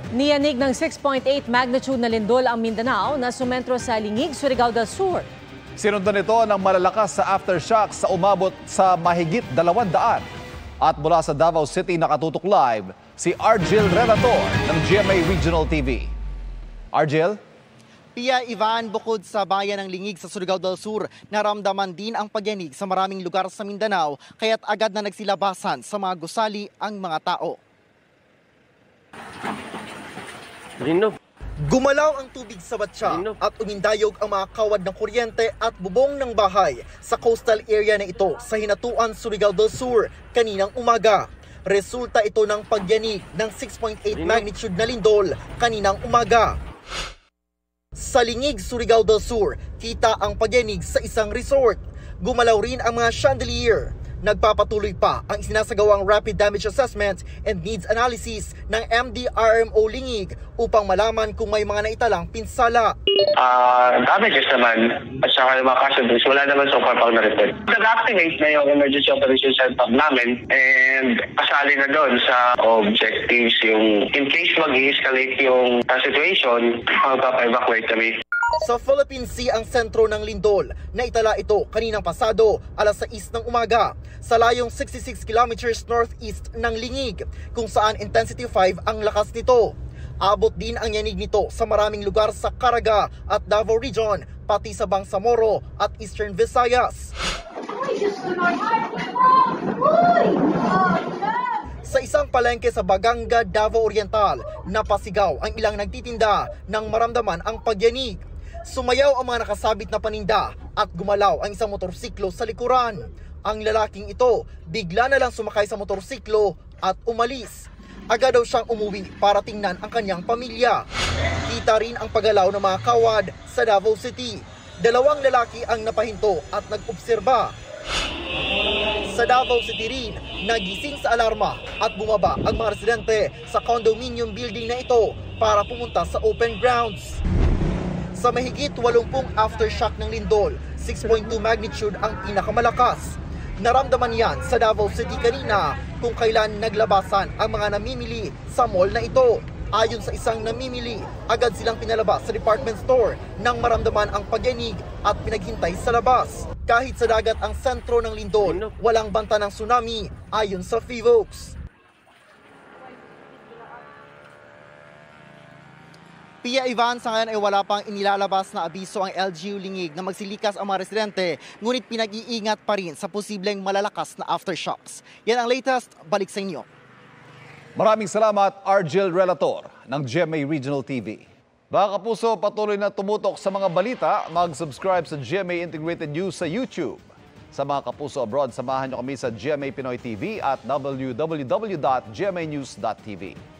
Niyanig ng 6.8 magnitude na lindol ang Mindanao na sumentro sa Lingig, Surigao del Sur. Sinundan ito ng malalakas sa aftershock sa umabot sa mahigit 200. At mula sa Davao City nakatutok live si Argel Relator ng GMA Regional TV. Argel? Pia Ivan, bukod sa bayan ng Lingig sa Surigao del Sur, naramdaman din ang pagyanig sa maraming lugar sa Mindanao, kaya't agad na nagsilabasan sa mga gusali ang mga tao. Gumalaw ang tubig sa batya at umindayog ang mga kawad ng kuryente at bubong ng bahay sa coastal area na ito sa Hinatuan, Surigao del Sur kaninang umaga. Resulta ito ng pagyanig ng 6.8 magnitude na lindol kaninang umaga. Sa Lingig, Surigao del Sur, kita ang pagyanig sa isang resort. Gumalaw rin ang mga chandelier. Nagpapatuloy pa ang isinasagawang Rapid Damage Assessment and Needs Analysis ng MDRMO Lingig upang malaman kung may mga naitalang pinsala. Damages naman at saka yung mga casualties, wala naman so far pang na-report. Nag-activate na yung Emergency Operations Center namin and kasali na doon sa objectives yung in case mag-escalate yung situation, magpapa-evacuate kami. Sa Philippine Sea ang sentro ng lindol. Naitala ito kaninang pasado, alas 6 ng umaga, sa layong 66 kilometers northeast ng Lingig, kung saan intensity 5 ang lakas nito. Abot din ang yanig nito sa maraming lugar sa Caraga at Davao Region, pati sa Bangsamoro at Eastern Visayas. Sa isang palengke sa Baganga, Davao Oriental, napasigaw ang ilang nagtitinda nang maramdaman ang pagyanig. Sumayaw ang mga nakasabit na paninda at gumalaw ang isang motorsiklo sa likuran. Ang lalaking ito bigla na lang sumakay sa motorsiklo at umalis. Agad daw siyang umuwi para tingnan ang kanyang pamilya. Kita rin ang paggalaw ng mga kawad sa Davao City. 2 lalaki ang napahinto at nag-obserba. Sa Davao City rin, nagising sa alarma at bumaba ang mga residente sa condominium building na ito para pumunta sa open grounds. Sa mahigit 80 aftershock ng lindol, 6.2 magnitude ang pinakamalakas. Naramdaman yan sa Davao City kanina kung kailan naglabasan ang mga namimili sa mall na ito. Ayon sa isang namimili, agad silang pinalabas sa department store nang maramdaman ang pagyanig at pinaghintay sa labas. Kahit sa dagat ang sentro ng lindol, walang banta ng tsunami ayon sa FIVOX. Pia Ivan, sa ngayon ay wala pang inilalabas na abiso ang LGU Lingig na magsilikas ang mga residente, ngunit pinag-iingat pa rin sa posibleng malalakas na aftershocks. Yan ang latest, balik sa inyo. Maraming salamat, Argel Relator ng GMA Regional TV. Mga kapuso, patuloy na tumutok sa mga balita, mag-subscribe sa GMA Integrated News sa YouTube. Sa mga kapuso abroad, samahan niyo kami sa GMA Pinoy TV at www.gmanews.tv.